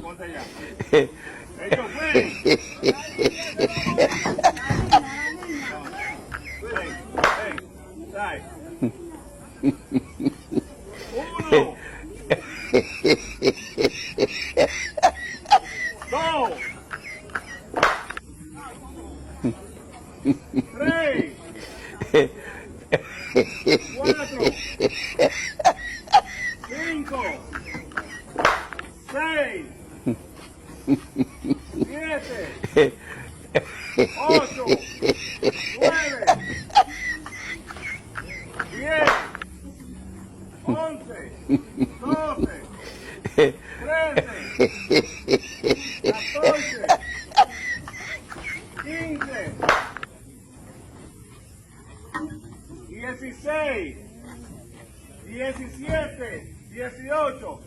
Ponte allá. Hecho, ven. Ven, trae. 1, 2, 3, 4, 5, 6, 7, 8, 9, 10, 11, 12, 13, 14, 15, 16, 17, 18,